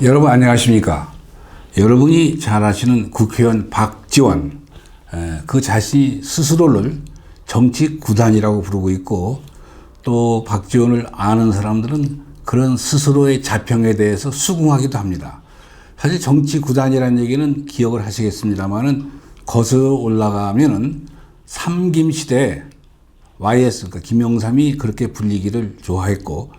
여러분 안녕하십니까? 여러분이 잘 아시는 국회의원 박지원, 그 자신이 스스로를 정치 구단이라고 부르고 있고, 또 박지원을 아는 사람들은 그런 스스로의 자평에 대해서 수긍하기도 합니다. 사실 정치 구단이라는 얘기는 기억을 하시겠습니다만은 거슬러 올라가면은 삼김시대 YS, 그러니까 김영삼이 그렇게 불리기를 좋아했고,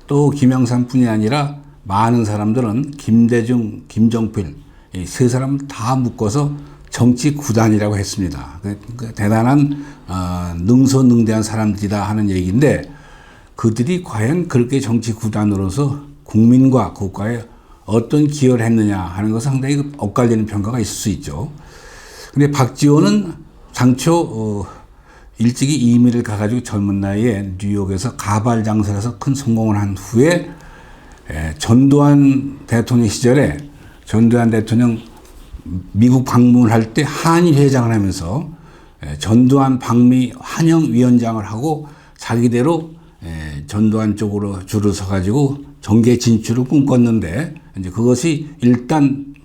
또 김영삼뿐이 아니라 많은 사람들은 김대중, 김정필 이 세 사람 다 묶어서 정치 구단이라고 했습니다. 대단한 능소능대한 사람들이다 하는 얘기인데, 그들이 과연 그렇게 정치 구단으로서 국민과 국가에 어떤 기여를 했느냐 하는 것은 상당히 엇갈리는 평가가 있을 수 있죠. 근데 박지원은 당초 일찍이 이민을 가가지고 젊은 나이에 뉴욕에서 가발 장사에서 큰 성공을 한 후에 전두환 대통령 시절에 전두환 대통령 미국 방문할 때 한일 회장을 하면서 전두환 방미 환영위원장을 하고 자기대로 전두환 쪽으로 줄을 서가지고 정계 진출을 꿈꿨는데, 이제 그것이 일단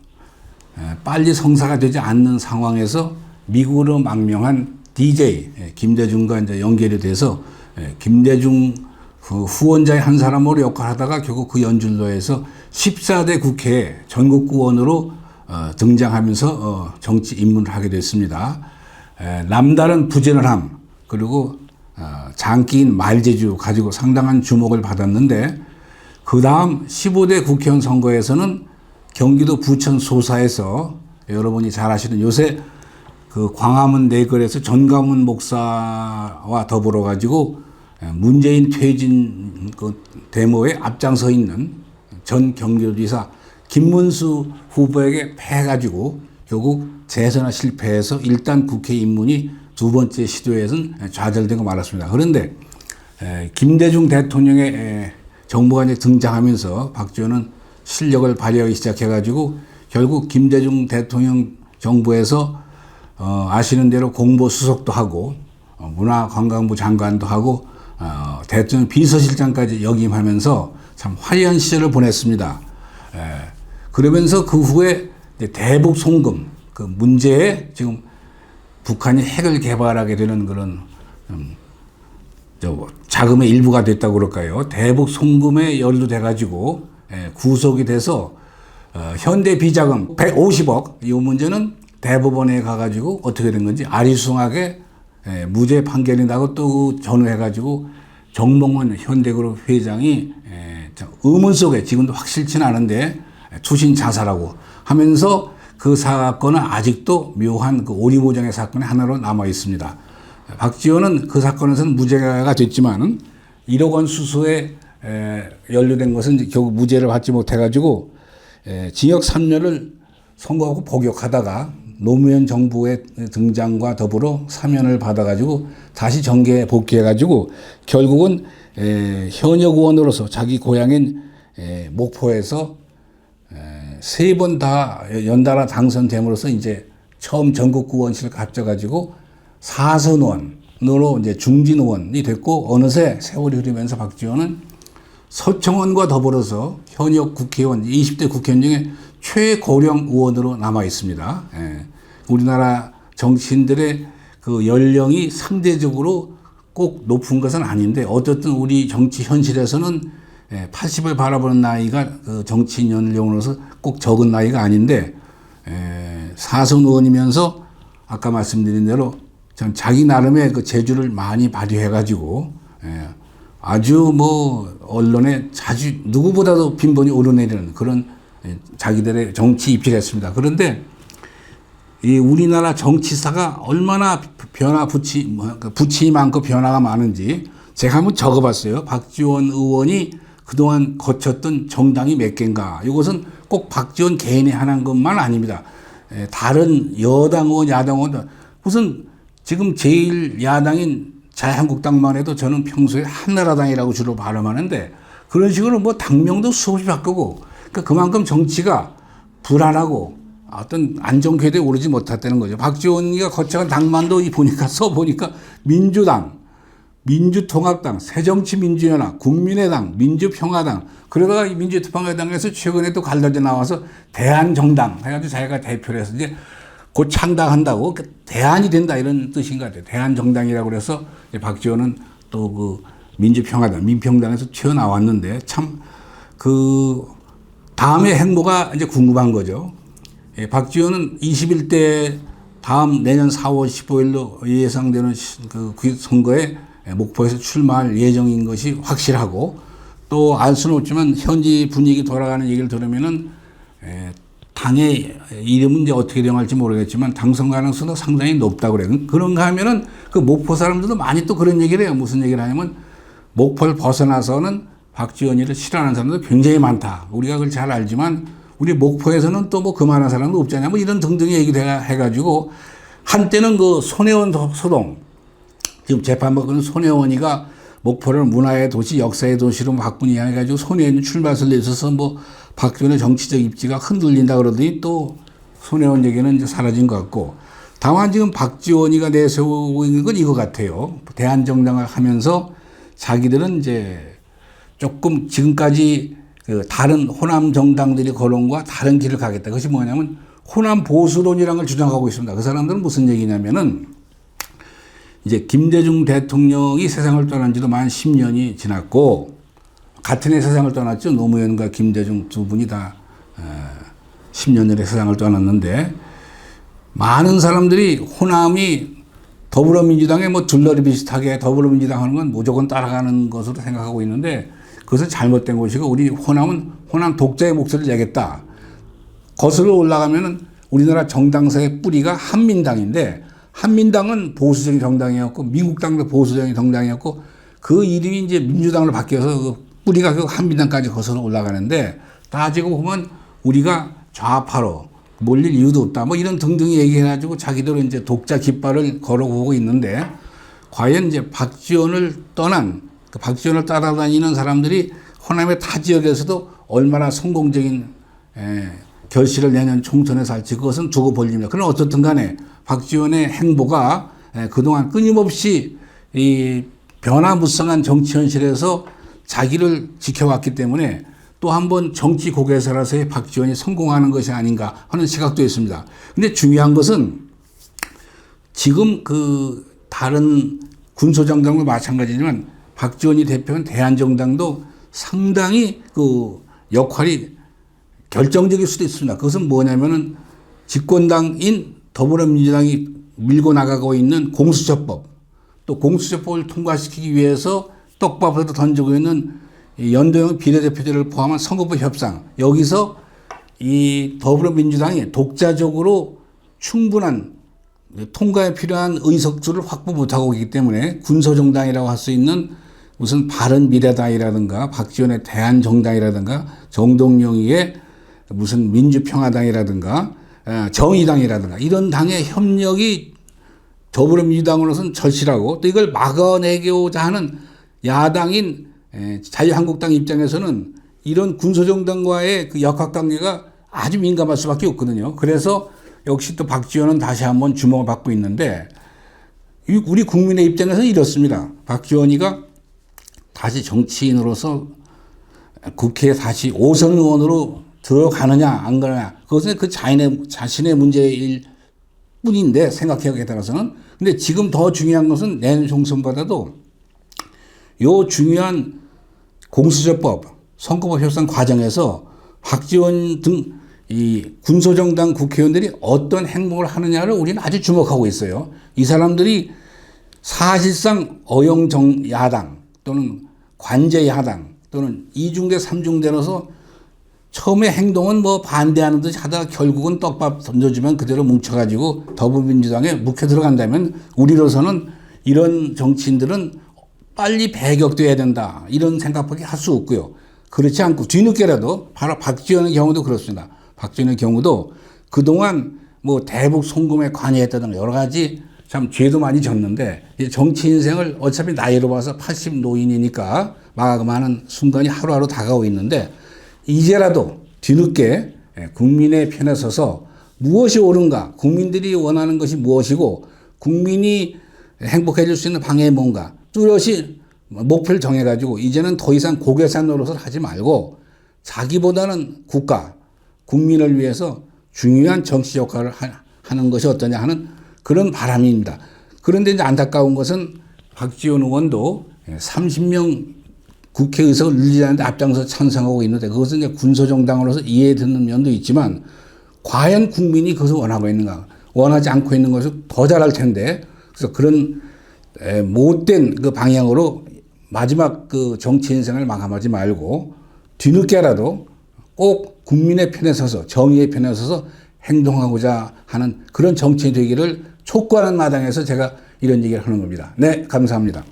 빨리 성사가 되지 않는 상황에서 미국으로 망명한 DJ 김대중과 이제 연결이 돼서 김대중 후원자의 한 사람으로 역할하다가 결국 그 연줄로에서 14대 국회에 전국구원으로 등장하면서 정치 입문을 하게 됐습니다. 남다른 부지런함, 그리고 장기인 말재주 가지고 상당한 주목을 받았는데, 그 다음 15대 국회의원 선거에서는 경기도 부천 소사에서 여러분이 잘 아시는 요새 그 광화문 내거리에서 전광훈 목사와 더불어 가지고 문재인 퇴진 그 데모에 앞장서 있는 전 경기도지사 김문수 후보에게 패해가지고 결국 재선에 실패해서 일단 국회 입문이 두 번째 시도에서는 좌절되고 말았습니다. 그런데 김대중 대통령의 정부가 이제 등장하면서 박지원은 실력을 발휘하기 시작해가지고 결국 김대중 대통령 정부에서 아시는 대로 공보수석도 하고 문화관광부 장관도 하고 대통령 비서실장까지 역임하면서 참 화려한 시절을 보냈습니다. 그러면서 그 후에 대북 송금, 그 문제에 지금 북한이 핵을 개발하게 되는 그런 자금의 일부가 됐다고 그럴까요? 대북 송금에 연루돼가지고 구속이 돼서 현대 비자금 150억, 이 문제는 대법원에 가가지고 어떻게 된 건지 아리송하게 무죄 판결이 나고 또 전후해가지고 정몽원 현대그룹 회장이 의문 속에 지금도 확실치는 않은데 투신 자살하고 하면서 그 사건은 아직도 묘한 그 오리무장의 사건이 하나로 남아 있습니다. 박지원은 그 사건에서는 무죄가 됐지만은 1억 원 수수에 연루된 것은 결국 무죄를 받지 못해가지고 징역 3년을 선고하고 복역하다가 노무현 정부의 등장과 더불어 사면을 받아가지고 다시 정계에 복귀해가지고 결국은 현역 의원으로서 자기 고향인 목포에서 3번 다 연달아 당선됨으로써 이제 처음 전국구원실 값져가지고 4선 의원으로 이제 중진 의원이 됐고, 어느새 세월이 흐르면서 박지원은 서청원과 더불어서 현역 국회의원 20대 국회의원 중에 최고령 의원으로 남아 있습니다. 우리나라 정치인들의 그 연령이 상대적으로 꼭 높은 것은 아닌데, 어쨌든 우리 정치 현실에서는 80을 바라보는 나이가 그 정치인 연령으로서 꼭 적은 나이가 아닌데, 사선 의원이면서 아까 말씀드린 대로 참 자기 나름의 그 재주를 많이 발휘해가지고 아주 뭐 언론에 자주 누구보다도 빈번히 오르내리는 그런 자기들의 정치 입지를 했습니다. 그런데 이 우리나라 정치사가 얼마나 부치 많고 변화가 많은지 제가 한번 적어봤어요. 박지원 의원이 그동안 거쳤던 정당이 몇 개인가. 이것은 꼭 박지원 개인이 하는 것만 아닙니다. 다른 여당 의원, 야당 의원, 무슨 지금 제일 야당인 자유한국당만 해도 저는 평소에 한나라당이라고 주로 발음하는데, 그런 식으로 뭐 당명도 수없이 바꾸고, 그러니까 그만큼 정치가 불안하고 어떤 안정궤도에 오르지 못했다는 거죠. 박지원이가 거쳐간 당만도 보니까 민주당, 민주통합당, 새정치민주연합, 국민의당, 민주평화당, 그러다가 이 민주평화당에서 최근에 또 갈라져 나와서 대한정당 해가지고 자기가 대표를 해서 이제 곧 창당한다고 대안이 된다 이런 뜻인 것 같아요. 대한정당이라고 그래서 박지원은 또 그 민주평화당, 민평당에서 튀어나왔는데 참 그 다음의 행보가 이제 궁금한 거죠. 예, 박지원은 21대 다음 내년 4월 15일로 예상되는 그 선거에 목포에서 출마할 예정인 것이 확실하고 또 알 수는 없지만 현지 분위기 돌아가는 얘기를 들으면은 당의 이름은 이제 어떻게 정할지 모르겠지만 당선 가능성도 상당히 높다고 그래요. 그런가 하면은 그 목포 사람들도 많이 또 그런 얘기를 해요. 무슨 얘기를 하냐면 목포를 벗어나서는 박지원이를 싫어하는 사람도 굉장히 많다. 우리가 그걸 잘 알지만 우리 목포에서는 또 뭐 그만한 사람도 없잖냐. 뭐 이런 등등의 얘기를 해가지고 한때는 그 손혜원 소동 지금 재판받는 손혜원이가 목포를 문화의 도시, 역사의 도시로 바꾸냐 해가지고 손혜원이 출마설에 있어서 뭐 박지원의 정치적 입지가 흔들린다 그러더니 또 손혜원 얘기는 이제 사라진 것 같고 다만 지금 박지원이가 내세우고 있는 건 이거 같아요. 대한정당을 하면서 자기들은 이제 조금 지금까지 그 다른 호남 정당들이 걸어온 것과 다른 길을 가겠다. 그것이 뭐냐면 호남 보수론이라는 걸 주장하고 있습니다. 그 사람들은 무슨 얘기냐면은 이제 김대중 대통령이 세상을 떠난 지도 만 10년이 지났고 같은 해 세상을 떠났죠. 노무현과 김대중 두 분이 다 10년 전에 세상을 떠났는데 많은 사람들이 호남이 더불어민주당에 뭐 둘러리 비슷하게 더불어민주당 하는 건 무조건 따라가는 것으로 생각하고 있는데 그것은 잘못된 것이고 우리 호남은 호남 독자의 목소리를 내겠다. 거슬러 올라가면은 우리나라 정당사의 뿌리가 한민당인데 한민당은 보수적인 정당이었고 미국당도 보수적인 정당이었고 그 이름이 이제 민주당으로 바뀌어서 그 뿌리가 그 한민당까지 거슬러 올라가는데 따지고 보면 우리가 좌파로 몰릴 이유도 없다. 뭐 이런 등등 얘기해가지고 자기들은 이제 독자 깃발을 걸어오고 있는데 과연 이제 박지원을 떠난 그 박지원을 따라다니는 사람들이 호남의 타 지역에서도 얼마나 성공적인 결실을 내년 총선에서 할지 그것은 두고 볼 일입니다. 그러나 어떻든 간에 박지원의 행보가 그동안 끊임없이 이 변화무쌍한 정치 현실에서 자기를 지켜왔기 때문에 또 한 번 정치 고개설에서의 박지원이 성공하는 것이 아닌가 하는 시각도 있습니다. 근데 중요한 것은 지금 그 다른 군소정당도 마찬가지지만 박지원이 대표한 대한정당도 상당히 그 역할이 결정적일 수도 있습니다. 그것은 뭐냐면은 집권당인 더불어민주당이 밀고 나가고 있는 공수처법 또 공수처법을 통과시키기 위해서 떡밥으로 던지고 있는 연동형 비례대표제를 포함한 선거법 협상 여기서 이 더불어민주당이 독자적으로 충분한 통과에 필요한 의석수를 확보 못하고 있기 때문에 군소정당이라고 할 수 있는 무슨 바른미래당이라든가 박지원의 대한정당이라든가 정동영이의 무슨 민주평화당이라든가 정의당이라든가 이런 당의 협력이 더불어민주당으로서는 절실하고 또 이걸 막아내고자 하는 야당인 자유한국당 입장에서는 이런 군소정당과의 그 역학관계가 아주 민감할 수밖에 없거든요. 그래서 역시 또 박지원은 다시 한번 주목을 받고 있는데 우리 국민의 입장에서는 이렇습니다. 박지원이가 다시 정치인으로서 국회에 다시 5선 의원으로 들어가느냐 안 가느냐 그것은 그 자신의 문제일 뿐인데 생각하기에 따라서는 근데 지금 더 중요한 것은 내년 총선보다도 요 중요한 공수처법 선거법 협상 과정에서 박지원 등 이 군소정당 국회의원들이 어떤 행동을 하느냐를 우리는 아주 주목하고 있어요. 이 사람들이 사실상 어영정 야당 또는 관제 야당 또는 이중대 삼중대로서 처음에 행동은 뭐 반대하는 듯이 하다가 결국은 떡밥 던져주면 그대로 뭉쳐가지고 더불어민주당에 묵혀 들어간다면 우리로서는 이런 정치인들은 빨리 배격돼야 된다 이런 생각밖에 할 수 없고요. 그렇지 않고 뒤늦게라도 바로 박지원의 경우도 그렇습니다. 박지원의 경우도 그동안 뭐 대북 송금에 관여했다든가 여러 가지 참 죄도 많이 졌는데 정치 인생을 어차피 나이로 봐서 80 노인이니까 마감하는 순간이 하루하루 다가오고 있는데 이제라도 뒤늦게 국민의 편에 서서 무엇이 옳은가 국민들이 원하는 것이 무엇이고 국민이 행복해질 수 있는 방향이 뭔가 뚜렷이 목표를 정해가지고 이제는 더 이상 고개산 노릇을 하지 말고 자기보다는 국가, 국민을 위해서 중요한 정치 역할을 하는 것이 어떠냐 하는 그런 바람입니다. 그런데 이제 안타까운 것은 박지원 의원도 30명 국회의석을 늘리자는데 앞장서 찬성하고 있는데 그것은 이제 군소정당으로서 이해되는 면도 있지만 과연 국민이 그것을 원하고 있는가? 원하지 않고 있는 것을 더 잘할 텐데 그래서 그런 못된 그 방향으로 마지막 그 정치 인생을 마감하지 말고 뒤늦게라도 꼭 국민의 편에 서서 정의의 편에 서서 행동하고자 하는 그런 정치인이 되기를 촉구하는 마당에서 제가 이런 얘기를 하는 겁니다. 네, 감사합니다.